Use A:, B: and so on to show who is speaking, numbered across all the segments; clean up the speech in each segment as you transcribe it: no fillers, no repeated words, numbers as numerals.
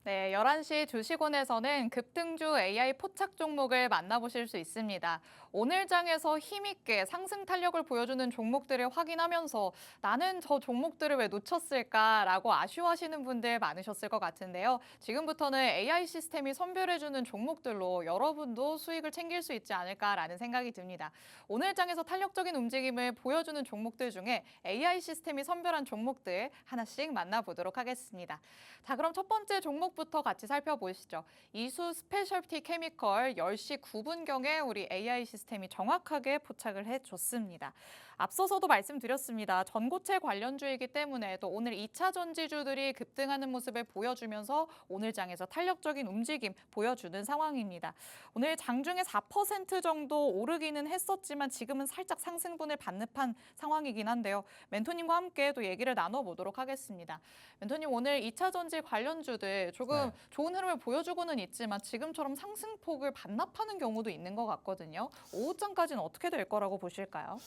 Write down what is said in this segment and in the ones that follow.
A: 네, 11시 주식원에서는 급등주 AI 포착 종목을 만나보실 수 있습니다. 오늘 장에서 힘있게 상승 탄력을 보여주는 종목들을 확인하면서 나는 저 종목들을 왜 놓쳤을까라고 아쉬워하시는 분들 많으셨을 것 같은데요. 지금부터는 AI 시스템이 선별해주는 종목들로 여러분도 수익을 챙길 수 있지 않을까라는 생각이 듭니다. 오늘 장에서 탄력적인 움직임을 보여주는 종목들 중에 AI 시스템이 선별한 종목들 하나씩 만나보도록 하겠습니다. 자, 그럼 첫 번째 종목부터 같이 살펴보시죠. 이수 스페셜티 케미컬 10시 9분경에 우리 AI 시스템이 정확하게 포착을 해줬습니다. 앞서서도 말씀드렸습니다. 전고체 관련주이기 때문에 또 오늘 2차 전지주들이 급등하는 모습을 보여주면서 오늘 장에서 탄력적인 움직임 보여주는 상황입니다. 오늘 장중에 4% 정도 오르기는 했었지만 지금은 살짝 상승분을 반납한 상황이긴 한데요. 멘토님과 함께 또 얘기를 나눠보도록 하겠습니다. 멘토님, 오늘 2차 전지 관련주들 조금
B: 네.
A: 좋은 흐름을 보여주고는 있지만 지금처럼 상승폭을 반납하는 경우도 있는 것 같거든요. 오후장까지는 어떻게 될 거라고 보실까요?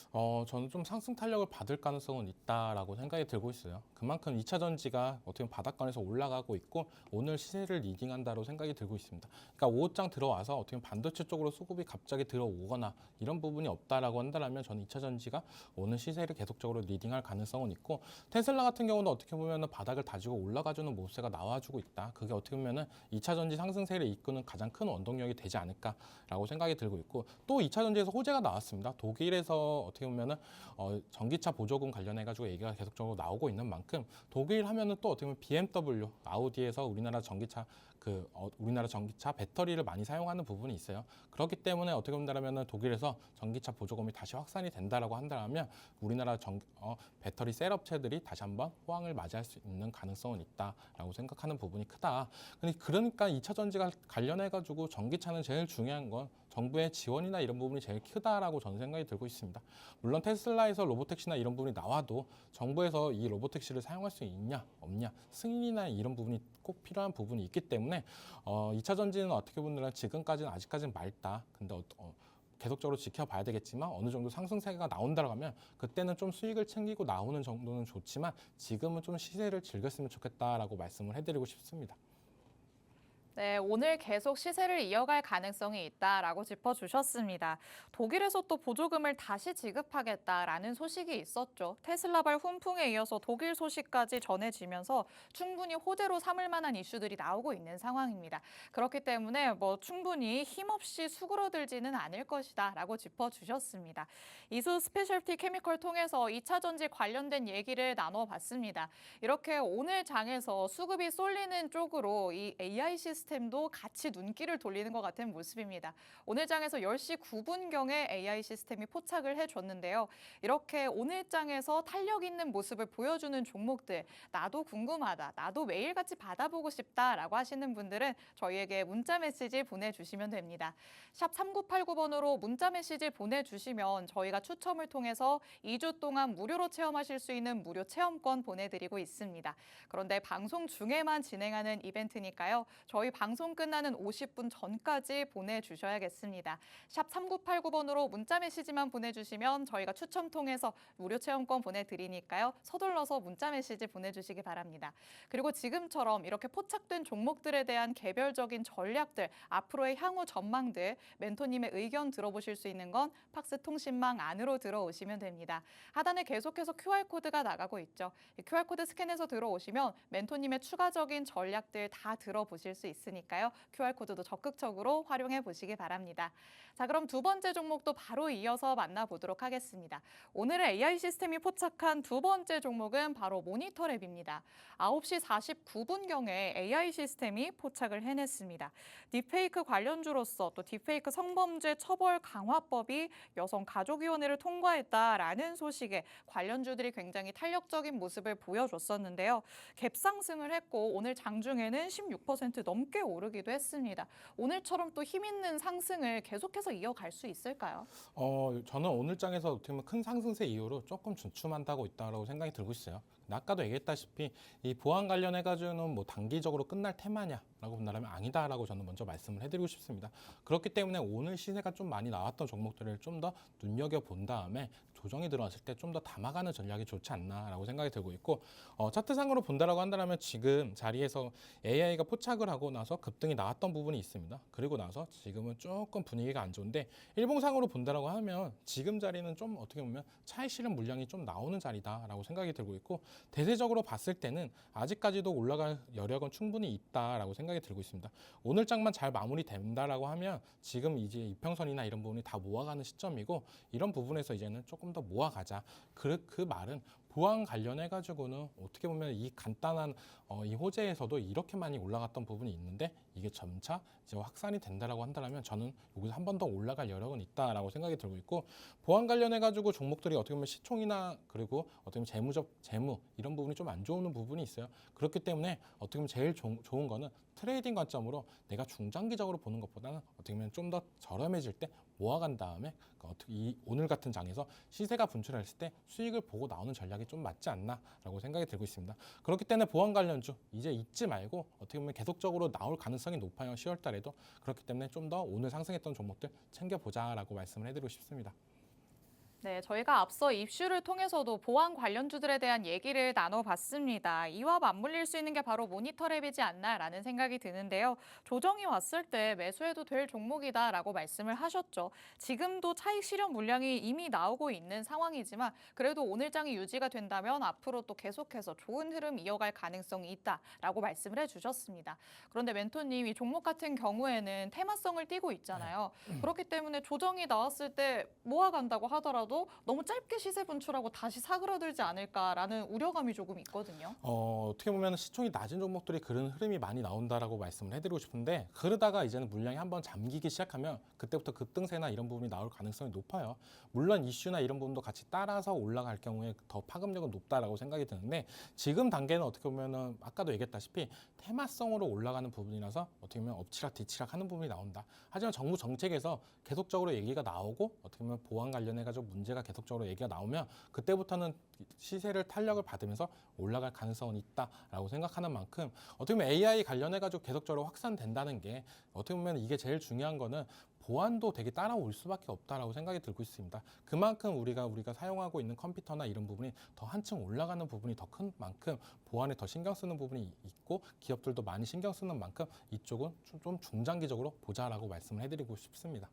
B: 저는 좀 상승 탄력을 받을 가능성은 있다라고 생각이 들고 있어요. 그만큼 2차 전지가 어떻게 보면 바닥권에서 올라가고 있고 오늘 시세를 리딩한다고 생각이 들고 있습니다. 그러니까 5호장 들어와서 어떻게 보면 반도체 쪽으로 수급이 갑자기 들어오거나 이런 부분이 없다라고 한다면 저는 2차 전지가 오늘 시세를 계속적으로 리딩할 가능성은 있고 테슬라 같은 경우는 어떻게 보면 바닥을 다지고 올라가주는 모습세가 나와주고 있다. 그게 어떻게 보면 2차 전지 상승세를 이끄는 가장 큰 원동력이 되지 않을까라고 생각이 들고 있고 또 2차 전지에서 호재가 나왔습니다. 독일에서 어떻게 보면은 전기차 보조금 관련해 가지고 얘기가 계속적으로 나오고 있는 만큼 독일 하면은 또 어떻게 보면 BMW, 아우디에서 우리나라 전기차 배터리를 많이 사용하는 부분이 있어요. 그렇기 때문에 어떻게 본다면은 독일에서 전기차 보조금이 다시 확산이 된다라고 한다면 우리나라 배터리 셀 업체들이 다시 한번 호황을 맞이할 수 있는 가능성은 있다라고 생각하는 부분이 크다. 그러니까 2차 전지가 관련해 가지고 전기차는 제일 중요한 건 정부의 지원이나 이런 부분이 제일 크다라고 저는 생각이 들고 있습니다. 물론 테슬라에서 로보택시나 이런 부분이 나와도 정부에서 이 로보택시를 사용할 수 있냐 없냐 승인이나 이런 부분이 꼭 필요한 부분이 있기 때문에 2차 전지는 어떻게 보면 지금까지는 아직까지는 맑다. 근데 계속적으로 지켜봐야 되겠지만 어느 정도 상승세가 나온다고 하면 그때는 좀 수익을 챙기고 나오는 정도는 좋지만 지금은 좀 시세를 즐겼으면 좋겠다라고 말씀을 해드리고 싶습니다.
A: 네, 오늘 계속 시세를 이어갈 가능성이 있다라고 짚어주셨습니다. 독일에서 또 보조금을 다시 지급하겠다라는 소식이 있었죠. 테슬라발 훈풍에 이어서 독일 소식까지 전해지면서 충분히 호재로 삼을 만한 이슈들이 나오고 있는 상황입니다. 그렇기 때문에 충분히 힘없이 수그러들지는 않을 것이다라고 짚어주셨습니다. 이수 스페셜티 케미컬 통해서 2차 전지 관련된 얘기를 나눠봤습니다. 이렇게 오늘 장에서 수급이 쏠리는 쪽으로 이 AI 시스템도 같이 눈길을 돌리는 것 같은 모습입니다. 오늘 장에서 10시 9분경에 AI 시스템이 포착을 해줬는데요. 이렇게 오늘 장에서 탄력 있는 모습을 보여주는 종목들, 나도 궁금하다, 나도 매일같이 받아보고 싶다라고 하시는 분들은 저희에게 문자 메시지 보내주시면 됩니다. 샵 3989번으로 문자 메시지 보내주시면 저희가 추첨을 통해서 2주 동안 무료로 체험하실 수 있는 무료 체험권 보내드리고 있습니다. 그런데 방송 중에만 진행하는 이벤트니까요. 저희 방송 끝나는 50분 전까지 보내주셔야겠습니다. 샵 3989번으로 문자 메시지만 보내주시면 저희가 추첨 통해서 무료 체험권 보내드리니까요. 서둘러서 문자 메시지 보내주시기 바랍니다. 그리고 지금처럼 이렇게 포착된 종목들에 대한 개별적인 전략들, 앞으로의 향후 전망들, 멘토님의 의견 들어보실 수 있는 건 팍스 통신망 안으로 들어오시면 됩니다. 하단에 계속해서 QR코드가 나가고 있죠. 이 QR코드 스캔해서 들어오시면 멘토님의 추가적인 전략들 다 들어보실 수 있으니까요. QR코드도 적극적으로 활용해 보시기 바랍니다. 자, 그럼 두 번째 종목도 바로 이어서 만나보도록 하겠습니다. 오늘의 AI 시스템이 포착한 두 번째 종목은 바로 모니터랩입니다. 9시 49분경에 AI 시스템이 포착을 해냈습니다. 딥페이크 관련주로서 또 딥페이크 성범죄 처벌 강화법이 여성가족위원회를 통과했다라는 소식에 관련주들이 굉장히 탄력적인 모습을 보여줬었는데요. 갭상승을 했고 오늘 장중에는 16% 넘게 오르기도 했습니다. 오늘처럼 또 힘있는 상승을 계속해서 이어갈 수 있을까요?
B: 저는 오늘 장에서 어떻게 보면 큰 상승세 이후로 조금 주춤한다고 있다고 생각이 들고 있어요. 아까도 얘기했다시피 이 보안 관련해가지고는 뭐 단기적으로 끝날 테마냐라고 본다면 아니다라고 저는 먼저 말씀을 해드리고 싶습니다. 그렇기 때문에 오늘 시세가 좀 많이 나왔던 종목들을 좀 더 눈여겨본 다음에 조정이 들어왔을 때 좀 더 담아가는 전략이 좋지 않나라고 생각이 들고 있고 차트상으로 본다라고 한다면 지금 자리에서 AI가 포착을 하고 나서 급등이 나왔던 부분이 있습니다. 그리고 나서 지금은 조금 분위기가 안 좋은데 일봉상으로 본다라고 하면 지금 자리는 좀 어떻게 보면 차익 실현 물량이 좀 나오는 자리다라고 생각이 들고 있고 대세적으로 봤을 때는 아직까지도 올라갈 여력은 충분히 있다라고 생각이 들고 있습니다. 오늘 장만 잘 마무리된다라고 하면 지금 이제 이평선이나 이런 부분이 다 모아가는 시점이고 이런 부분에서 이제는 조금 더 모아가자. 그 말은 보안 관련해 가지고는 어떻게 보면 이 간단한 이 호재에서도 이렇게 많이 올라갔던 부분이 있는데 이게 점차 이제 확산이 된다라고 한다면 저는 여기서 한 번 더 올라갈 여력은 있다라고 생각이 들고 있고 보안 관련해 가지고 종목들이 어떻게 보면 시총이나 그리고 어떻게 보면 재무 이런 부분이 좀 안 좋은 부분이 있어요. 그렇기 때문에 어떻게 보면 제일 좋은 거는 트레이딩 관점으로 내가 중장기적으로 보는 것보다는 어떻게 보면 좀 더 저렴해질 때 모아간 다음에 이 오늘 같은 장에서 시세가 분출했을 때 수익을 보고 나오는 전략이 좀 맞지 않나라고 생각이 들고 있습니다. 그렇기 때문에 보안 관련주 이제 잊지 말고 어떻게 보면 계속적으로 나올 가능성이 높아요. 10월 달에도. 그렇기 때문에 좀 더 오늘 상승했던 종목들 챙겨보자라고 말씀을 해드리고 싶습니다.
A: 네, 저희가 앞서 이슈를 통해서도 보안 관련주들에 대한 얘기를 나눠봤습니다. 이와 맞물릴 수 있는 게 바로 모니터랩이지 않나라는 생각이 드는데요. 조정이 왔을 때 매수해도 될 종목이다라고 말씀을 하셨죠. 지금도 차익 실현 물량이 이미 나오고 있는 상황이지만 그래도 오늘 장이 유지가 된다면 앞으로 또 계속해서 좋은 흐름 이어갈 가능성이 있다라고 말씀을 해주셨습니다. 그런데 멘토님, 이 종목 같은 경우에는 테마성을 띠고 있잖아요. 그렇기 때문에 조정이 나왔을 때 모아간다고 하더라도 너무 짧게 시세 분출하고 다시 사그라들지 않을까라는 우려감이 조금 있거든요.
B: 어떻게 보면 시총이 낮은 종목들이 그런 흐름이 많이 나온다라고 말씀을 해드리고 싶은데 그러다가 이제는 물량이 한번 잠기기 시작하면 그때부터 급등세나 이런 부분이 나올 가능성이 높아요. 물론 이슈나 이런 부분도 같이 따라서 올라갈 경우에 더 파급력은 높다라고 생각이 드는데 지금 단계는 어떻게 보면은 아까도 얘기했다시피 테마성으로 올라가는 부분이라서 어떻게 보면 엎치락 뒤치락 하는 부분이 나온다. 하지만 정부 정책에서 계속적으로 얘기가 나오고 어떻게 보면 보안 관련해가지고 문제가 계속적으로 얘기가 나오면 그때부터는 시세를 탄력을 받으면서 올라갈 가능성은 있다라고 생각하는 만큼 어떻게 보면 AI 관련해가지고 계속적으로 확산된다는 게 어떻게 보면 이게 제일 중요한 거는 보안도 되게 따라올 수밖에 없다라고 생각이 들고 있습니다. 그만큼 우리가 사용하고 있는 컴퓨터나 이런 부분이 더 한층 올라가는 부분이 더 큰 만큼 보안에 더 신경 쓰는 부분이 있고 기업들도 많이 신경 쓰는 만큼 이쪽은 좀 중장기적으로 보자라고 말씀을 해드리고 싶습니다.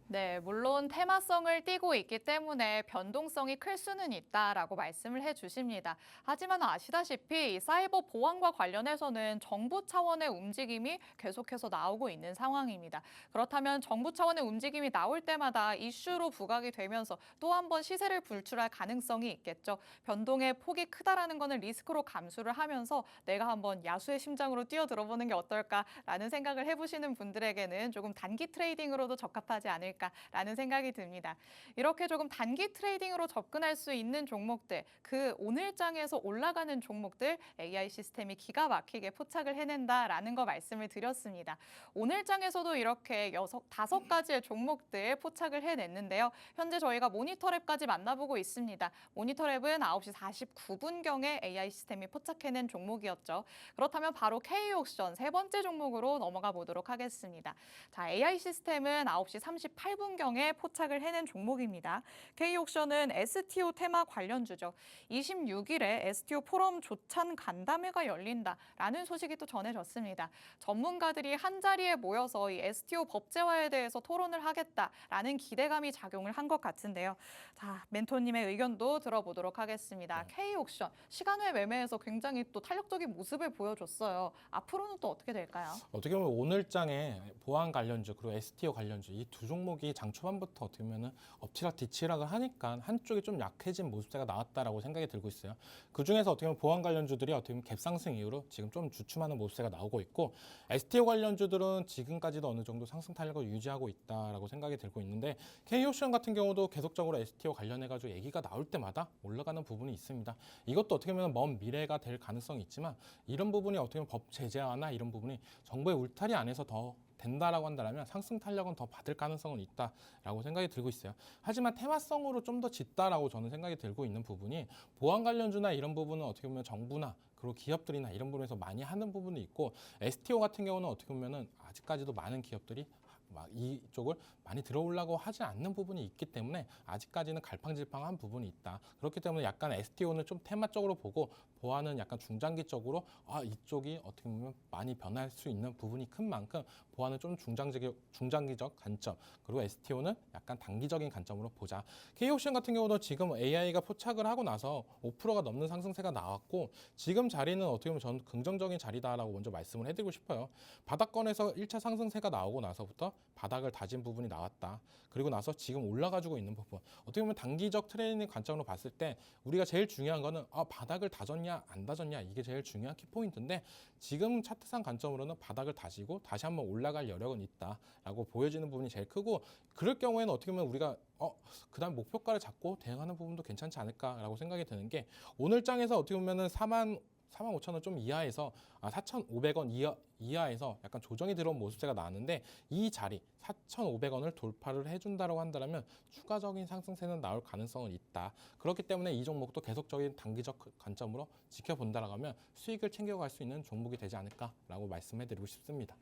A: 네, 물론 테마성을 띠고 있기 때문에 변동성이 클 수는 있다라고 말씀을 해주십니다. 하지만 아시다시피 이 사이버 보안과 관련해서는 정부 차원의 움직임이 계속해서 나오고 있는 상황입니다. 그렇다면 정부 차원의 움직임이 나올 때마다 이슈로 부각이 되면서 또 한 번 시세를 불출할 가능성이 있겠죠. 변동의 폭이 크다라는 거는 리스크로 감수를 하면서 내가 한번 야수의 심장으로 뛰어들어보는 게 어떨까라는 생각을 해보시는 분들에게는 조금 단기 트레이딩으로도 적합하지 않을까 라는 생각이 듭니다. 이렇게 조금 단기 트레이딩으로 접근할 수 있는 종목들, 그 오늘장에서 올라가는 종목들 AI 시스템이 기가 막히게 포착을 해낸다라는 거 말씀을 드렸습니다. 오늘장에서도 이렇게 5가지의 종목들 포착을 해냈는데요. 현재 저희가 모니터랩까지 만나보고 있습니다. 모니터랩은 9시 49분경에 AI 시스템이 포착해낸 종목이었죠. 그렇다면 바로 K옥션 세 번째 종목으로 넘어가 보도록 하겠습니다. 자, AI 시스템은 9시 38분경에 포착을 해낸 종목입니다. K옥션은 STO 테마 관련주죠. 26일에 STO 포럼 조찬 간담회가 열린다라는 소식이 또 전해졌습니다. 전문가들이 한자리에 모여서 이 STO 법제화에 대해서 토론을 하겠다라는 기대감이 작용을 한 것 같은데요. 자, 멘토님의 의견도 들어보도록 하겠습니다. K옥션 시간외 매매에서 굉장히 또 탄력적인 모습을 보여줬어요. 앞으로는 또 어떻게 될까요?
B: 어떻게 보면 오늘장에 보안 관련주 그리고 STO 관련주 이 두 종목이 장 초반부터 어떻게 보면은 엎치락 뒤치락을 하니까 한쪽이 좀 약해진 모습세가 나왔다라고 생각이 들고 있어요. 그 중에서 어떻게 보면 보안 관련주들이 어떻게 보면 갭상승 이후로 지금 좀 주춤하는 모습세가 나오고 있고 STO 관련주들은 지금까지도 어느 정도 상승 탄력을 유지하고 있다라고 생각이 들고 있는데 K옵션 같은 경우도 계속적으로 STO 관련해가지고 얘기가 나올 때마다 올라가는 부분이 있습니다. 이것도 어떻게 보면 먼 미래가 될 가능성이 있지만 이런 부분이 어떻게 보면 법 제재화나 이런 부분이 정부의 울타리 안에서 더 된다라고 한다면 상승 탄력은 더 받을 가능성은 있다라고 생각이 들고 있어요. 하지만 테마성으로 좀 더 짙다라고 저는 생각이 들고 있는 부분이 보안 관련주나 이런 부분은 어떻게 보면 정부나 그리고 기업들이나 이런 부분에서 많이 하는 부분이 있고 STO 같은 경우는 어떻게 보면은 아직까지도 많은 기업들이 막 이쪽을 많이 들어오려고 하지 않는 부분이 있기 때문에 아직까지는 갈팡질팡한 부분이 있다. 그렇기 때문에 약간 STO는 좀 테마적으로 보고 보안은 약간 중장기적으로 이쪽이 어떻게 보면 많이 변할 수 있는 부분이 큰 만큼 보안은 좀 중장기적 관점 그리고 STO는 약간 단기적인 관점으로 보자. K옵션 같은 경우도 지금 AI가 포착을 하고 나서 5%가 넘는 상승세가 나왔고 지금 자리는 어떻게 보면 저는 긍정적인 자리다라고 먼저 말씀을 해드리고 싶어요. 바닥권에서 1차 상승세가 나오고 나서부터 바닥을 다진 부분이 나왔다. 그리고 나서 지금 올라가지고 있는 부분. 어떻게 보면 단기적 트레이딩 관점으로 봤을 때 우리가 제일 중요한 거는 바닥을 다졌냐 안 다졌냐 이게 제일 중요한 키포인트인데 지금 차트상 관점으로는 바닥을 다지고 다시 한번 올라갈 여력은 있다라고 보여지는 부분이 제일 크고 그럴 경우에는 어떻게 보면 우리가 그다음 목표가를 잡고 대응하는 부분도 괜찮지 않을까라고 생각이 드는 게 오늘 장에서 어떻게 보면은 4만 5천 원 좀 이하에서 4,500원 이하에서 약간 조정이 들어온 모습세가 나왔는데 이 자리 4,500원을 돌파를 해준다고 한다면 추가적인 상승세는 나올 가능성은 있다. 그렇기 때문에 이 종목도 계속적인 단기적 관점으로 지켜본다라고 하면 수익을 챙겨갈 수 있는 종목이 되지 않을까라고 말씀해드리고 싶습니다.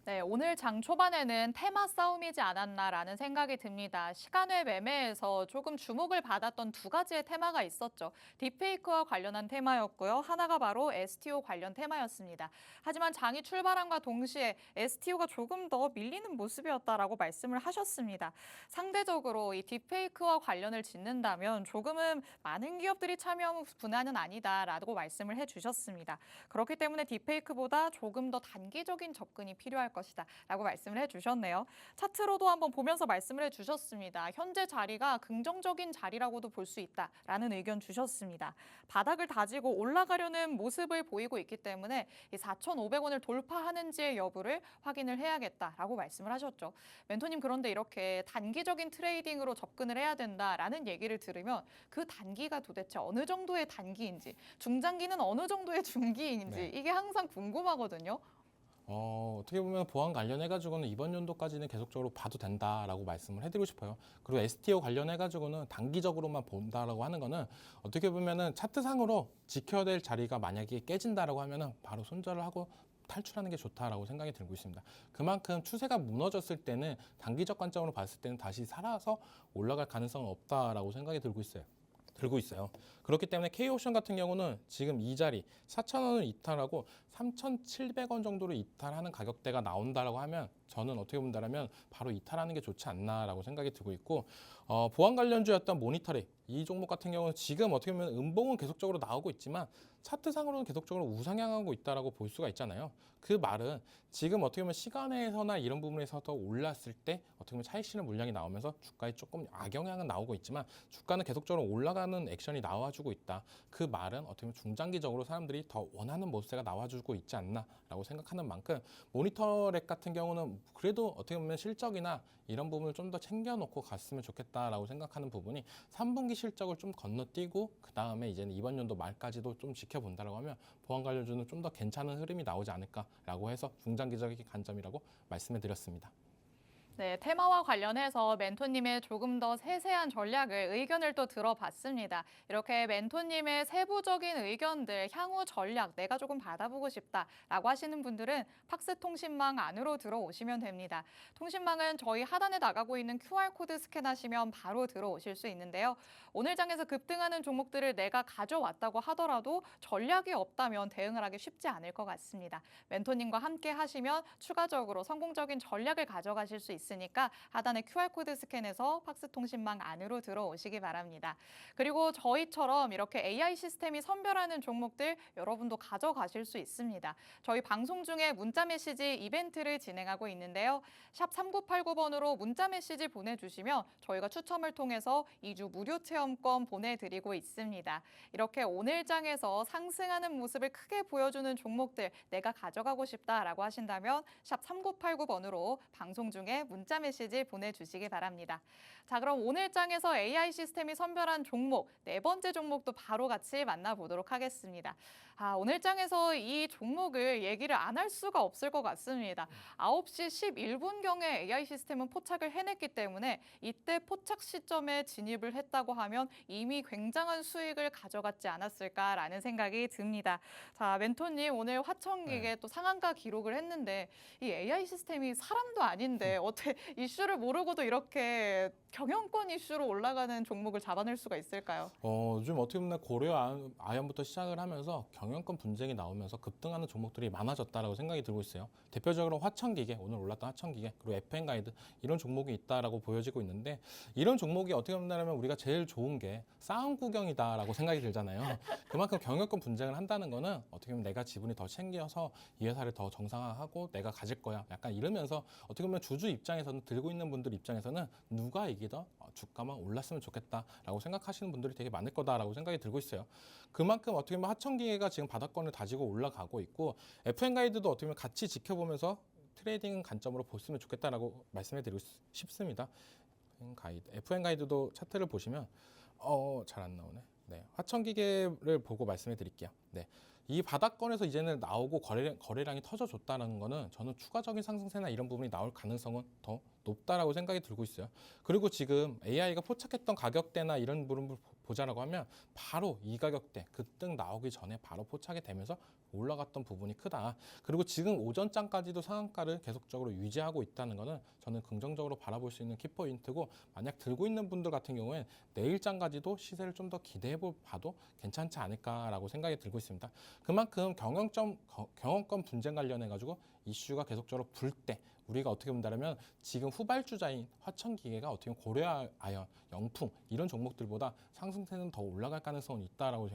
A: 네, 오늘 장 초반에는 테마 싸움이지 않았나라는 생각이 듭니다. 시간외 매매에서 조금 주목을 받았던 두 가지의 테마가 있었죠. 딥페이크와 관련한 테마였고요. 하나가 바로 STO 관련 테마였습니다. 하지만 장이 출발함과 동시에 STO가 조금 더 밀리는 모습이었다라고 말씀을 하셨습니다. 상대적으로 이 딥페이크와 관련을 짓는다면 조금은 많은 기업들이 참여한 분야는 아니다라고 말씀을 해주셨습니다. 그렇기 때문에 딥페이크보다 조금 더 단기적인 접근이 필요할 것이다 라고 말씀을 해주셨네요. 차트로도 한번 보면서 말씀을 해주셨습니다. 현재 자리가 긍정적인 자리라고도 볼 수 있다라는 의견 주셨습니다. 바닥을 다지고 올라가려는 모습을 보이고 있기 때문에 이 4,500원을 돌파하는지의 여부를 확인을 해야겠다라고 말씀을 하셨죠. 멘토님 그런데 이렇게 단기적인 트레이딩으로 접근을 해야 된다라는 얘기를 들으면 그 단기가 도대체 어느 정도의 단기인지 중장기는 어느 정도의 중기인지
B: 네.
A: 이게 항상 궁금하거든요.
B: 어떻게 보면 보안 관련해가지고는 이번 연도까지는 계속적으로 봐도 된다라고 말씀을 해드리고 싶어요. 그리고 STO 관련해가지고는 단기적으로만 본다라고 하는 거는 어떻게 보면은 차트상으로 지켜야 될 자리가 만약에 깨진다라고 하면은 바로 손절을 하고 탈출하는 게 좋다라고 생각이 들고 있습니다. 그만큼 추세가 무너졌을 때는 단기적 관점으로 봤을 때는 다시 살아서 올라갈 가능성은 없다라고 생각이 들고 있어요. 그렇기 때문에 K옵션 같은 경우는 지금 이 자리 4,000원을 이탈하고 3,700원 정도로 이탈하는 가격대가 나온다라고 하면 저는 어떻게 본다면 바로 이탈하는 게 좋지 않나라고 생각이 들고 있고 보안 관련주였던 모니터링 이 종목 같은 경우는 지금 어떻게 보면 음봉은 계속적으로 나오고 있지만 차트상으로는 계속적으로 우상향하고 있다라고 볼 수가 있잖아요. 그 말은 지금 어떻게 보면 시간에서나 이런 부분에서 더 올랐을 때 어떻게 보면 차익실현 물량이 나오면서 주가에 조금 악영향은 나오고 있지만 주가는 계속적으로 올라가는 액션이 나와주고 있다. 그 말은 어떻게 보면 중장기적으로 사람들이 더 원하는 모습세가 나와주고 있지 않나라고 생각하는 만큼 모니터렉 같은 경우는 그래도 어떻게 보면 실적이나 이런 부분을 좀 더 챙겨놓고 갔으면 좋겠다라고 생각하는 부분이 3분기 실적을 좀 건너뛰고 그 다음에 이제는 이번 연도 말까지도 좀 지켜본다라고 하면 보안 관련주는 좀 더 괜찮은 흐름이 나오지 않을까라고 해서 중장기적인 관점이라고 말씀해 드렸습니다.
A: 네, 테마와 관련해서 멘토님의 조금 더 세세한 전략을 의견을 또 들어봤습니다. 이렇게 멘토님의 세부적인 의견들, 향후 전략 내가 조금 받아보고 싶다라고 하시는 분들은 팍스통신망 안으로 들어오시면 됩니다. 통신망은 저희 하단에 나가고 있는 QR코드 스캔하시면 바로 들어오실 수 있는데요. 오늘 장에서 급등하는 종목들을 내가 가져왔다고 하더라도 전략이 없다면 대응을 하기 쉽지 않을 것 같습니다. 멘토님과 함께 하시면 추가적으로 성공적인 전략을 가져가실 수 있으니까 하단의 QR코드 스캔해서 팍스통신망 안으로 들어오시기 바랍니다. 그리고 저희처럼 이렇게 AI 시스템이 선별하는 종목들 여러분도 가져가실 수 있습니다. 저희 방송 중에 문자 메시지 이벤트를 진행하고 있는데요. 샵 3989번으로 문자 메시지 보내주시면 저희가 추첨을 통해서 2주 무료 체험권 보내드리고 있습니다. 이렇게 오늘 장에서 상승하는 모습을 크게 보여주는 종목들 내가 가져가고 싶다라고 하신다면 샵 3989번으로 방송 중에 문자 메시지 보내주시기 바랍니다. 자, 그럼 오늘 장에서 AI 시스템이 선별한 종목, 네 번째 종목도 바로 같이 만나보도록 하겠습니다. 오늘 장에서 이 종목을 얘기를 안 할 수가 없을 것 같습니다. 9시 11분경에 AI 시스템은 포착을 해냈기 때문에 이때 포착 시점에 진입을 했다고 하면 이미 굉장한 수익을 가져갔지 않았을까라는 생각이 듭니다. 자, 멘토님 오늘 화천기계 또 상한가 기록을 했는데 이 AI 시스템이 사람도 아닌데 어떻게 이슈를 모르고도 이렇게 경영권 이슈로 올라가는 종목을 잡아낼 수가 있을까요?
B: 요즘 어떻게 보면 고려 아연부터 시작을 하면서 경영권 분쟁이 나오면서 급등하는 종목들이 많아졌다라고 생각이 들고 있어요. 대표적으로 화천기계, 오늘 올랐던 화천기계, 그리고 FN가이드 이런 종목이 있다라고 보여지고 있는데 이런 종목이 어떻게 본다면 우리가 제일 좋은 게 싸움 구경이다라고 생각이 들잖아요. 그만큼 경영권 분쟁을 한다는 거는 어떻게 보면 내가 지분이 더 챙겨서 이 회사를 더 정상화하고 내가 가질 거야. 약간 이러면서 어떻게 보면 주주 입장에서는 들고 있는 분들 입장에서는 누가 이기든 주가만 올랐으면 좋겠다라고 생각하시는 분들이 되게 많을 거다라고 생각이 들고 있어요. 그만큼 어떻게 보면 화천기계가 지금 바닥권을 다지고 올라가고 있고 FN가이드도 어떻게 보면 같이 지켜보면서 트레이딩 관점으로 보시면 좋겠다라고 말씀해드리고 싶습니다. FN가이드도 차트를 보시면 잘 안 나오네. 네, 화천기계를 보고 말씀해 드릴게요. 네, 이 바닥권에서 이제는 나오고 거래량이 터져줬다는 거는 저는 추가적인 상승세나 이런 부분이 나올 가능성은 더 높다라고 생각이 들고 있어요. 그리고 지금 AI가 포착했던 가격대나 이런 부분을 보자라고 하면 바로 이 가격대 급등 나오기 전에 바로 포착이 되면서 올라갔던 부분이 크다. 그리고 지금 오전장까지도 상한가를 계속적으로 유지하고 있다는 거는 저는 긍정적으로 바라볼 수 있는 키포인트고 만약 들고 있는 분들 같은 경우에 내일장까지도 시세를 좀 더 기대해 봐도 괜찮지 않을까라고 생각이 들고 있습니다. 그만큼 경영권 분쟁 관련해 가지고 이슈가 계속적으로 불 때 우리가 어떻게 본다면 지금 후발주자인 화천기계가 어떻게 보면 고려아연, 영풍 이런 종목들보다 상승세는 더 올라갈 가능성이 있다라고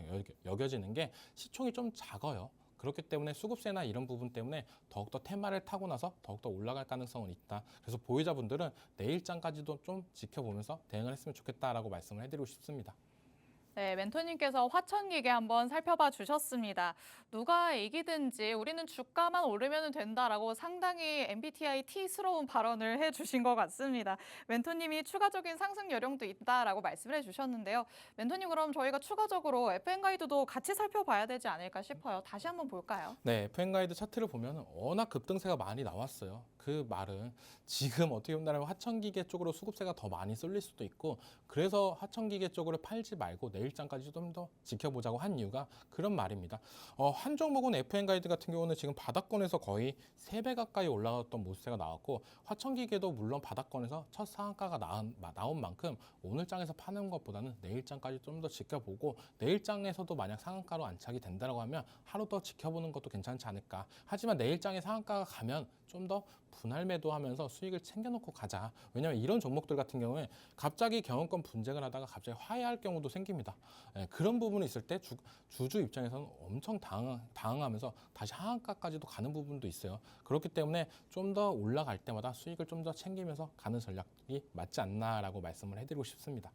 B: 여겨지는 게 시총이 좀 작아요. 그렇기 때문에 수급세나 이런 부분 때문에 더욱더 테마를 타고 나서 더욱더 올라갈 가능성은 있다. 그래서 보유자분들은 내일장까지도 좀 지켜보면서 대응을 했으면 좋겠다라고 말씀을 해드리고 싶습니다.
A: 네, 멘토님께서 화천기계 한번 살펴봐 주셨습니다. 누가 이기든지 우리는 주가만 오르면 된다라고 상당히 MBTI T스러운 발언을 해주신 것 같습니다. 멘토님이 추가적인 상승 요령도 있다라고 말씀을 해주셨는데요. 멘토님 그럼 저희가 추가적으로 FN가이드도 같이 살펴봐야 되지 않을까 싶어요. 다시 한번 볼까요?
B: 네, FN가이드 차트를 보면 워낙 급등세가 많이 나왔어요. 그 말은 지금 어떻게 본다면 화천기계 쪽으로 수급세가 더 많이 쏠릴 수도 있고 그래서 화천기계 쪽으로 팔지 말고 내일장까지 좀 더 지켜보자고 한 이유가 그런 말입니다. 한 종목은 FN가이드 같은 경우는 지금 바닥권에서 거의 3배 가까이 올라갔던 모습세가 나왔고 화천기계도 물론 바닥권에서 첫 상한가가 나온 만큼 오늘장에서 파는 것보다는 내일장까지 좀 더 지켜보고 내일장에서도 만약 상한가로 안착이 된다고 하면 하루 더 지켜보는 것도 괜찮지 않을까. 하지만 내일장에 상한가가 가면 좀 더 분할 매도하면서 수익을 챙겨놓고 가자. 왜냐하면 이런 종목들 같은 경우에 갑자기 경영권 분쟁을 하다가 갑자기 화해할 경우도 생깁니다. 그런 부분이 있을 때 주주 입장에서는 엄청 당황하면서 다시 하한가까지도 가는 부분도 있어요. 그렇기 때문에 좀 더 올라갈 때마다 수익을 좀 더 챙기면서 가는 전략이 맞지 않나라고 말씀을 해드리고 싶습니다.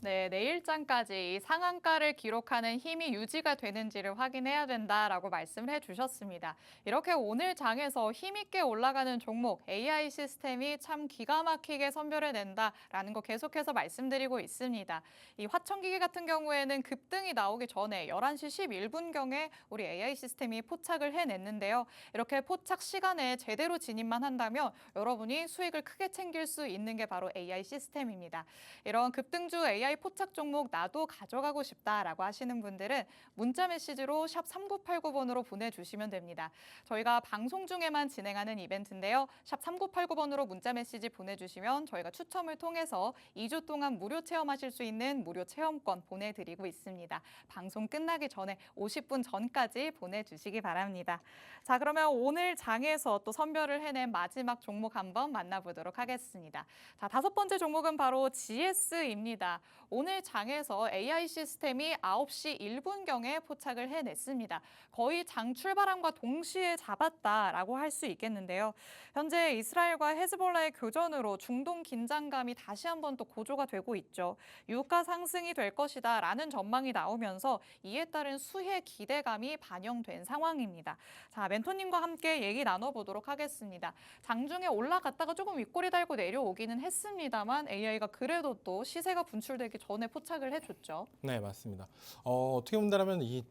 A: 네, 내일장까지 이 상한가를 기록하는 힘이 유지가 되는지를 확인해야 된다라고 말씀을 해주셨습니다. 이렇게 오늘 장에서 힘있게 올라가는 종목 AI 시스템이 참 기가 막히게 선별해낸다라는 거 계속해서 말씀드리고 있습니다. 이 화천기계 같은 경우에는 급등이 나오기 전에 11시 11분경에 우리 AI 시스템이 포착을 해냈는데요. 이렇게 포착 시간에 제대로 진입만 한다면 여러분이 수익을 크게 챙길 수 있는 게 바로 AI 시스템입니다. 이런 급등주 AI 포착 종목 나도 가져가고 싶다라고 하시는 분들은 문자 메시지로 샵 3989번으로 보내주시면 됩니다. 저희가 방송 중에만 진행하는 이벤트인데요. 샵 3989번으로 문자 메시지 보내주시면 저희가 추첨을 통해서 2주 동안 무료 체험하실 수 있는 무료 체험권 보내드리고 있습니다. 방송 끝나기 전에 50분 전까지 보내주시기 바랍니다. 자, 그러면 오늘 장에서 또 선별을 해낸 마지막 종목 한번 만나보도록 하겠습니다. 자, 5번째 종목은 바로 GS입니다. 오늘 장에서 AI 시스템이 9시 1분경에 포착을 해냈습니다. 거의 장 출발함과 동시에 잡았다라고 할 수 있겠는데요. 현재 이스라엘과 헤즈볼라의 교전으로 중동 긴장감이 다시 한번 또 고조가 되고 있죠. 유가 상승이 될 것이다라는 전망이 나오면서 이에 따른 수혜 기대감이 반영된 상황입니다. 자, 멘토님과 함께 얘기 나눠보도록 하겠습니다. 장중에 올라갔다가 조금 윗꼬리 달고 내려오기는 했습니다만 AI가 그래도 또 시세가 분출되기 전에 포착을 해줬죠.
B: 네, 맞습니다. 어떻게 본다면 이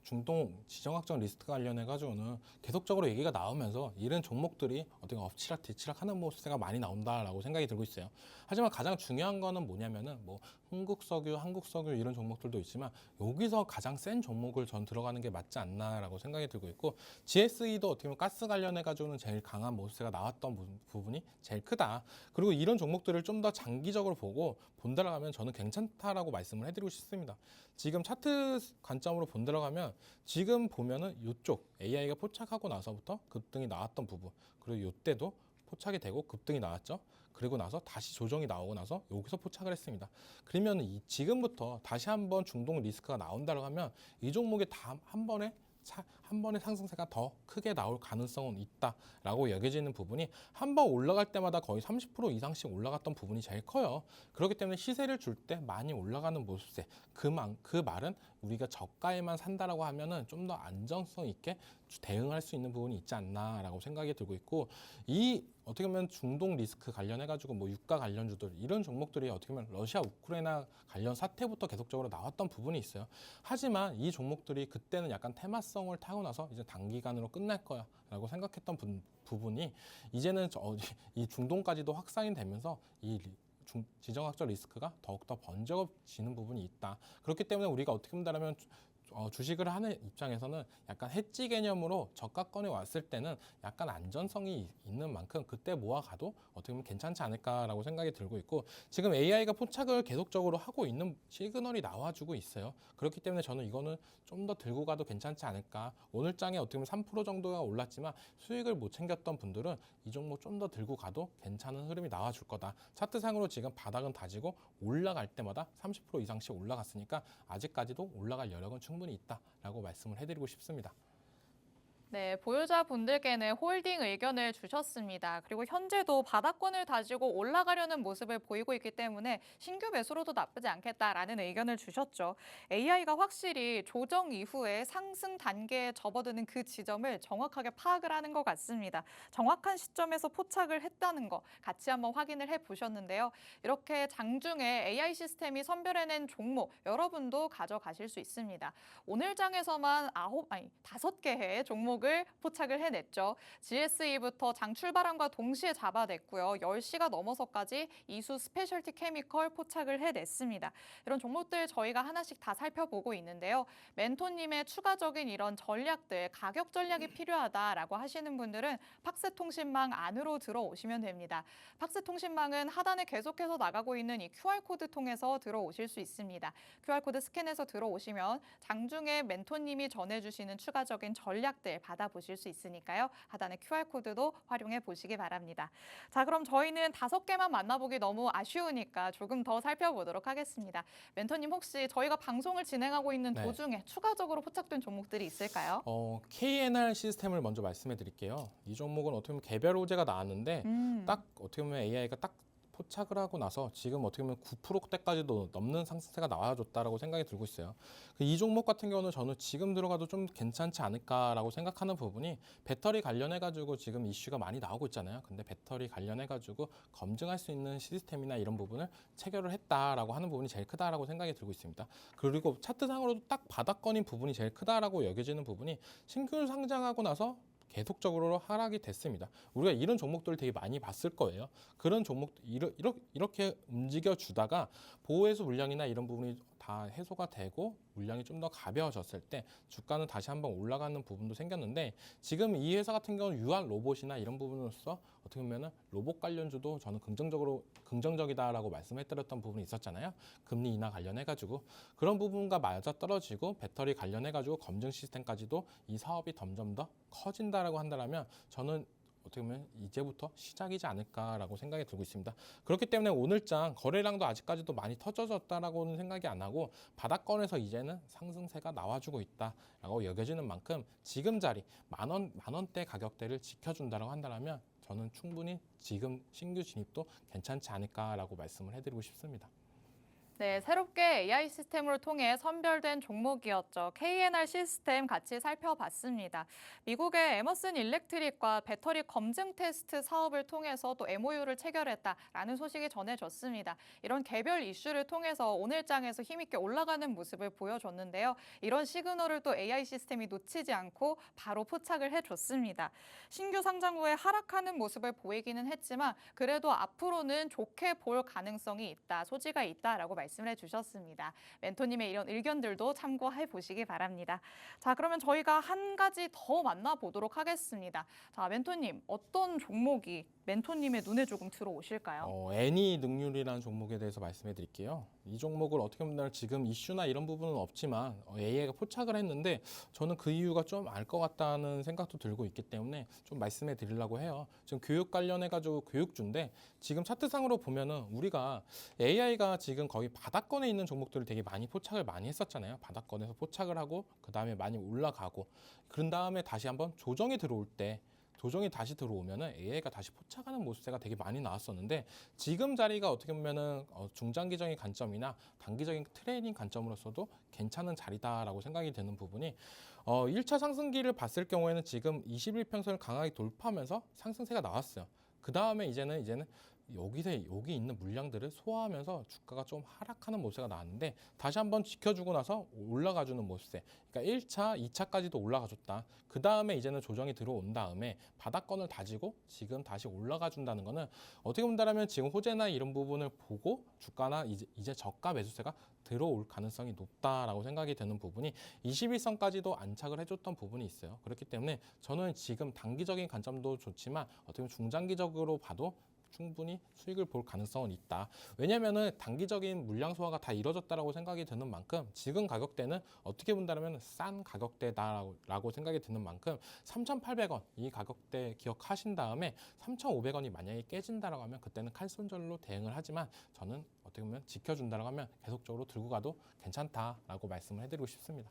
B: 중동 지정학적 리스크 관련해 가지고는 계속적으로 얘기가 나오면서 이런 종목들이 어떻게 엎치락 뒤치락 하는 모습이 많이 나온다라고 생각이 들고 있어요. 하지만 가장 중요한 거는 뭐냐면은 뭐 흥국석유, 한국석유 이런 종목들도 있지만 여기서 가장 센 종목을 전 들어가는 게 맞지 않나라고 생각이 들고 있고 GSE도 어떻게 보면 가스 관련해 가지고는 제일 강한 모습이 나왔던 부분이 제일 크다. 그리고 이런 종목들을 좀 더 장기적으로 보고 본다라면 저는 괜찮다라고 말씀을 해드리고 싶습니다. 지금 차트 관점으로 본다라면 지금 보면은 이쪽 AI가 포착하고 나서부터 급등이 나왔던 부분 그리고 이때도 포착이 되고 급등이 나왔죠. 그리고 나서 다시 조정이 나오고 나서 여기서 포착을 했습니다. 그러면 지금부터 다시 한번 중동 리스크가 나온다고 하면 이 종목이 한 번의 상승세가 더 크게 나올 가능성은 있다라고 여겨지는 부분이 한 번 올라갈 때마다 거의 30% 이상씩 올라갔던 부분이 제일 커요. 그렇기 때문에 시세를 줄 때 많이 올라가는 모습세 그 말은 우리가 저가에만 산다라고 하면은 좀 더 안정성 있게 대응할 수 있는 부분이 있지 않나라고 생각이 들고 있고 이 어떻게 보면 중동 리스크 관련해 가지고 뭐 유가 관련주들 이런 종목들이 어떻게 보면 러시아 우크라이나 관련 사태부터 계속적으로 나왔던 부분이 있어요. 하지만 이 종목들이 그때는 약간 테마성을 타고 나서 이제 단기간으로 끝날 거야라고 생각했던 부분이 이제는 이 중동까지도 확산이 되면서 이 지정학적 리스크가 더욱더 번져지는 부분이 있다. 그렇기 때문에 우리가 어떻게 본다면 주식을 하는 입장에서는 약간 해지 개념으로 저가권에 왔을 때는 약간 안전성이 있는 만큼 그때 모아가도 어떻게 보면 괜찮지 않을까라고 생각이 들고 있고 지금 AI가 포착을 계속적으로 하고 있는 시그널이 나와주고 있어요. 그렇기 때문에 저는 이거는 좀 더 들고 가도 괜찮지 않을까. 오늘 장에 어떻게 보면 3% 정도가 올랐지만 수익을 못 챙겼던 분들은 이 종목 좀 더 들고 가도 괜찮은 흐름이 나와줄 거다. 차트상으로 지금 바닥은 다지고 올라갈 때마다 30% 이상씩 올라갔으니까 아직까지도 올라갈 여력은 충분히 있다라고 말씀을 해드리고 싶습니다.
A: 네, 보유자분들께는 홀딩 의견을 주셨습니다. 그리고 현재도 바닥권을 다지고 올라가려는 모습을 보이고 있기 때문에 신규 매수로도 나쁘지 않겠다라는 의견을 주셨죠. AI가 확실히 조정 이후에 상승 단계에 접어드는 그 지점을 정확하게 파악을 하는 것 같습니다. 정확한 시점에서 포착을 했다는 거 같이 한번 확인을 해보셨는데요. 이렇게 장중에 AI 시스템이 선별해낸 종목 여러분도 가져가실 수 있습니다. 오늘 장에서만 5개의 종목을 포착을 해냈죠. GSE부터 장 출발함과 동시에 잡아냈고요. 10시가 넘어서까지 이수 스페셜티 케미컬 포착을 해냈습니다. 이런 종목들 저희가 하나씩 다 살펴보고 있는데요. 멘토님의 추가적인 이런 전략들, 가격 전략이 필요하다라고 하시는 분들은 팍스통신망 안으로 들어오시면 됩니다. 팍스통신망은 하단에 계속해서 나가고 있는 이 QR코드 통해서 들어오실 수 있습니다. QR코드 스캔해서 들어오시면 장중에 멘토님이 전해주시는 추가적인 전략들 받아보실 수 있으니까요. 하단의 QR코드도 활용해 보시기 바랍니다. 자, 그럼 저희는 5개만 만나보기 너무 아쉬우니까 조금 더 살펴보도록 하겠습니다. 멘토님 혹시 저희가 방송을 진행하고 있는
B: 네.
A: 도중에 추가적으로 포착된 종목들이 있을까요?
B: KNR 시스템을 먼저 말씀해 드릴게요. 이 종목은 어떻게 보면 개별 호재가 나왔는데 딱 어떻게 보면 AI가 딱 포착을 하고 나서 지금 어떻게 보면 9%대까지도 넘는 상승세가 나와줬다라고 생각이 들고 있어요. 이 종목 같은 경우는 저는 지금 들어가도 좀 괜찮지 않을까라고 생각하는 부분이 배터리 관련해가지고 지금 이슈가 많이 나오고 있잖아요. 근데 배터리 관련해가지고 검증할 수 있는 시스템이나 이런 부분을 체결을 했다라고 하는 부분이 제일 크다라고 생각이 들고 있습니다. 그리고 차트상으로도 딱 바닥권인 부분이 제일 크다라고 여겨지는 부분이 신규 상장하고 나서 계속적으로 하락이 됐습니다. 우리가 이런 종목들을 되게 많이 봤을 거예요. 그런 종목 이렇게 움직여 주다가 보호해소 물량이나 이런 부분이 다 해소가 되고 물량이 좀 더 가벼워졌을 때 주가는 다시 한번 올라가는 부분도 생겼는데 지금 이 회사 같은 경우는 UR 로봇이나 이런 부분으로서 어떻게 보면은 로봇 관련주도 저는 긍정적이다라고 말씀해드렸던 부분이 있었잖아요. 금리 인하 관련해가지고 그런 부분과 맞아 떨어지고 배터리 관련해가지고 검증 시스템까지도 이 사업이 점점 더 커진다라고 한다면 저는 어떻게 보면 이제부터 시작이지 않을까라고 생각이 들고 있습니다. 그렇기 때문에 오늘장 거래량도 아직까지도 많이 터져졌다라고는 생각이 안 하고 바닥권에서 이제는 상승세가 나와주고 있다라고 여겨지는 만큼 지금 자리 만 원대 가격대를 지켜준다고 한다면 저는 충분히 지금 신규 진입도 괜찮지 않을까라고 말씀을 해드리고 싶습니다.
A: 네, 새롭게 AI 시스템을 통해 선별된 종목이었죠. KNR 시스템 같이 살펴봤습니다. 미국의 에머슨 일렉트릭과 배터리 검증 테스트 사업을 통해서 또 MOU를 체결했다라는 소식이 전해졌습니다. 이런 개별 이슈를 통해서 오늘장에서 힘있게 올라가는 모습을 보여줬는데요. 이런 시그널을 또 AI 시스템이 놓치지 않고 바로 포착을 해줬습니다. 신규 상장 후에 하락하는 모습을 보이기는 했지만 그래도 앞으로는 좋게 볼 가능성이 있다, 소지가 있다라고 말씀을 해주셨습니다. 멘토님의 이런 의견들도 참고해 보시기 바랍니다. 자, 그러면 저희가 한 가지 더 만나보도록 하겠습니다. 자, 멘토님, 어떤 종목이 멘토님의 눈에 조금 들어오실까요?
B: 애니 능률이라는 종목에 대해서 말씀해 드릴게요. 이 종목을 어떻게 보면 지금 이슈나 이런 부분은 없지만 AI가 포착을 했는데 저는 그 이유가 좀 알 것 같다는 생각도 들고 있기 때문에 좀 말씀해 드리려고 해요. 지금 교육 관련해 가지고 교육주인데 지금 차트상으로 보면은 우리가 AI가 지금 거의 바닥권에 있는 종목들을 되게 많이 포착을 많이 했었잖아요. 바닥권에서 포착을 하고 그다음에 많이 올라가고 그런 다음에 다시 한번 조정이 들어올 때 조정이 다시 들어오면은 AI가 다시 포착하는 모습세가 되게 많이 나왔었는데 지금 자리가 어떻게 보면은 중장기적인 관점이나 단기적인 트레이딩 관점으로서도 괜찮은 자리다라고 생각이 되는 부분이 1차 상승기를 봤을 경우에는 지금 21평선을 강하게 돌파하면서 상승세가 나왔어요. 그 다음에 이제는 여기 있는 물량들을 소화하면서 주가가 좀 하락하는 모습이 나왔는데 다시 한번 지켜주고 나서 올라가주는 모습. 그러니까 1차, 2차까지도 올라가줬다. 그 다음에 이제는 조정이 들어온 다음에 바닥권을 다지고 지금 다시 올라가준다는 거는 어떻게 본다면 지금 호재나 이런 부분을 보고 주가나 이제 저가 매수세가 들어올 가능성이 높다라고 생각이 되는 부분이 21선까지도 안착을 해줬던 부분이 있어요. 그렇기 때문에 저는 지금 단기적인 관점도 좋지만 어떻게 보면 중장기적으로 봐도 충분히 수익을 볼 가능성은 있다. 왜냐하면은 단기적인 물량 소화가 다 이루어졌다라고 생각이 드는 만큼 지금 가격대는 어떻게 본다면 싼 가격대다라고 생각이 드는 만큼 3,800원 이 가격대 기억하신 다음에 3,500원이 만약에 깨진다라고 하면 그때는 칼손절로 대응을 하지만 저는 어떻게 보면 지켜준다라고 하면 계속적으로 들고 가도 괜찮다라고 말씀을 해드리고 싶습니다.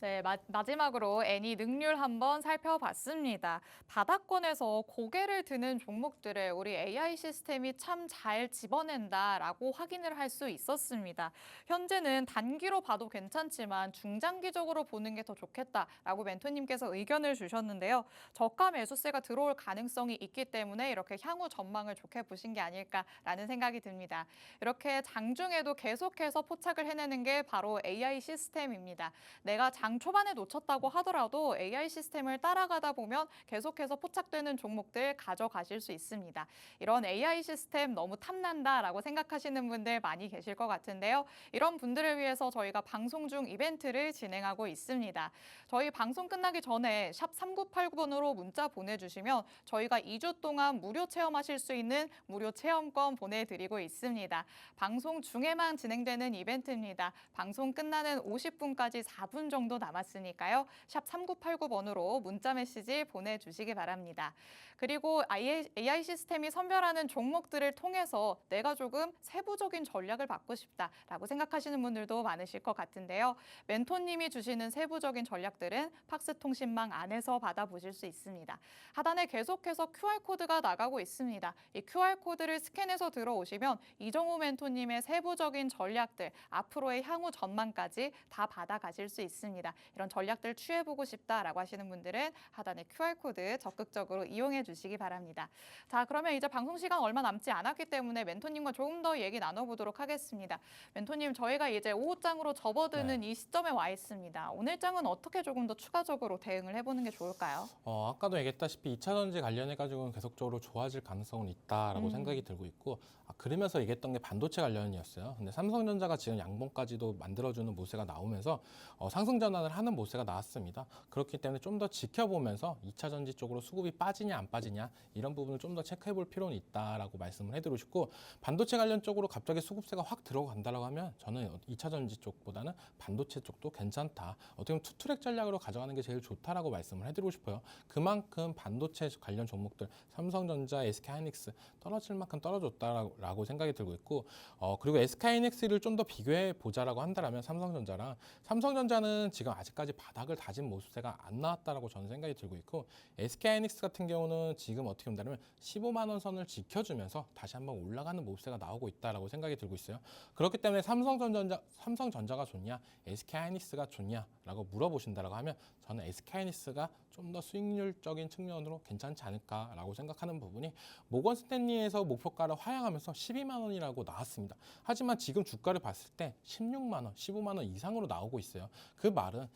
A: 네, 마지막으로 애니 능률 한번 살펴봤습니다. 바닥권에서 고개를 드는 종목들을 우리 AI 시스템이 참 잘 집어낸다라고 확인을 할 수 있었습니다. 현재는 단기로 봐도 괜찮지만 중장기적으로 보는 게 더 좋겠다라고 멘토님께서 의견을 주셨는데요. 저가 매수세가 들어올 가능성이 있기 때문에 이렇게 향후 전망을 좋게 보신 게 아닐까라는 생각이 듭니다. 이렇게 장중에도 계속해서 포착을 해내는 게 바로 AI 시스템입니다. 내가 장 초반에 놓쳤다고 하더라도 AI 시스템을 따라가다 보면 계속해서 포착되는 종목들 가져가실 수 있습니다. 이런 AI 시스템 너무 탐난다라고 생각하시는 분들 많이 계실 것 같은데요. 이런 분들을 위해서 저희가 방송 중 이벤트를 진행하고 있습니다. 저희 방송 끝나기 전에 샵 3989번으로 문자 보내주시면 저희가 2주 동안 무료 체험하실 수 있는 무료 체험권 보내드리고 있습니다. 방송 중에만 진행되는 이벤트입니다. 방송 끝나는 50분까지 4분 정도 남았으니까요. 샵 3989번으로 문자 메시지 보내주시기 바랍니다. 그리고 AI 시스템이 선별하는 종목들을 통해서 내가 조금 세부적인 전략을 받고 싶다라고 생각하시는 분들도 많으실 것 같은데요. 멘토님이 주시는 세부적인 전략들은 팍스통신망 안에서 받아보실 수 있습니다. 하단에 계속해서 QR코드가 나가고 있습니다. 이 QR코드를 스캔해서 들어오시면 이정우 멘토님의 세부적인 전략들, 앞으로의 향후 전망까지 다 받아가실 수 있습니다. 이런 전략들 취해보고 싶다라고 하시는 분들은 하단의 QR코드 적극적으로 이용해 주시기 바랍니다. 자, 그러면 이제 방송 시간 얼마 남지 않았기 때문에 멘토님과 조금 더 얘기 나눠보도록 하겠습니다. 멘토님, 저희가 이제 오후장으로 접어드는 이 시점에 와 있습니다. 오늘장은 어떻게 조금 더 추가적으로 대응을 해보는 게 좋을까요?
B: 아까도 얘기했다시피 2차 전지 관련해 가지고는 계속적으로 좋아질 가능성은 있다라고 생각이 들고 있고 그러면서 얘기했던 게 반도체 관련이었어요. 근데 삼성전자가 지금 양봉까지도 만들어주는 모세가 나오면서 상승 전환을 하는 모세가 나왔습니다. 그렇기 때문에 좀 더 지켜보면서 2차 전지 쪽으로 수급이 빠지냐 안 빠지냐 이런 부분을 좀 더 체크해 볼 필요는 있다라고 말씀을 해드리고 싶고, 반도체 관련 쪽으로 갑자기 수급세가 확 들어간다고 하면 저는 2차 전지 쪽보다는 반도체 쪽도 괜찮다. 어떻게 보면 투트랙 전략으로 가져가는 게 제일 좋다라고 말씀을 해드리고 싶어요. 그만큼 반도체 관련 종목들 삼성전자, SK하이닉스 떨어질 만큼 떨어졌다라고 생각이 들고 있고, 그리고 SK하이닉스를 좀 더 비교해 보자라고 한다면 삼성전자는 지금 아직까지 바닥을 다진 모습세가 안 나왔다라고 저는 생각이 들고 있고, SK하이닉스 같은 경우는 지금 어떻게 본다면 15만 원 선을 지켜주면서 다시 한번 올라가는 모습세가 나오고 있다라고 생각이 들고 있어요. 그렇기 때문에 삼성전자가 좋냐, SK하이닉스가 좋냐라고 물어보신다라고 하면 저는 SK하이닉스가 좀 더 수익률적인 측면으로 괜찮지 않을까라고 생각하는 부분이, 모건 스탠리에서 목표가를 하향하면서 12만 원이라고 나왔습니다. 하지만 지금 주가를 봤을 때 16만 원, 15만 원 이상으로 나오고 있어요. 그 말은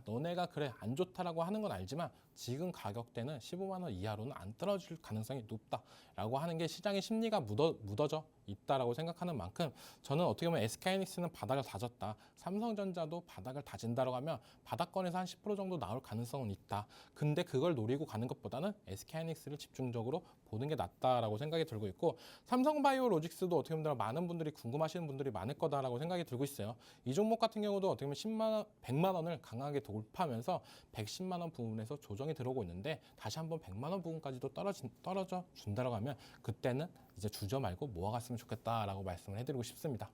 B: 너네가 그래 안 좋다라고 하는 건 알지만 지금 가격대는 15만 원 이하로는 안 떨어질 가능성이 높다라고 하는 게 시장의 심리가 묻어져 있다라고 생각하는 만큼, 저는 어떻게 보면 SK하이닉스는 바닥을 다졌다, 삼성전자도 바닥을 다진다라고 하면 바닥권에서 한 10% 정도 나올 가능성은 있다. 근데 그걸 노리고 가는 것보다는 SK하이닉스를 집중적으로 보는 게 낫다라고 생각이 들고 있고, 삼성바이오로직스도 어떻게 보면 많은 분들이 궁금하시는 분들이 많을 거다라고 생각이 들고 있어요. 이 종목 같은 경우도 어떻게 보면 10만 원, 100만 원을 강하게 돌파하면서 110만 원 부분에서 조정이 들어오고 있는데, 다시 한번 100만 원 부분까지도 떨어져 준다라고 하면 그때는 이제 주저 말고 모아갔으면 좋겠다라고 말씀을 해드리고 싶습니다.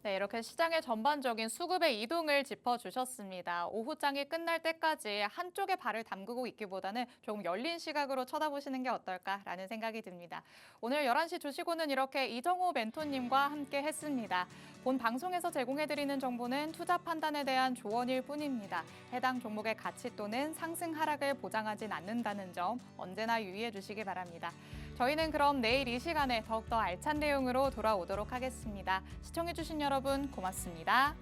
A: 네, 이렇게 시장의 전반적인 수급의 이동을 짚어주셨습니다. 오후장이 끝날 때까지 한쪽에 발을 담그고 있기보다는 조금 열린 시각으로 쳐다보시는 게 어떨까라는 생각이 듭니다. 오늘 11시 주시고는 이렇게 이정호 멘토님과 함께 했습니다. 본 방송에서 제공해드리는 정보는 투자 판단에 대한 조언일 뿐입니다. 해당 종목의 가치 또는 상승 하락을 보장하진 않는다는 점 언제나 유의해 주시기 바랍니다. 저희는 그럼 내일 이 시간에 더욱더 알찬 내용으로 돌아오도록 하겠습니다. 시청해주신 여러분 고맙습니다.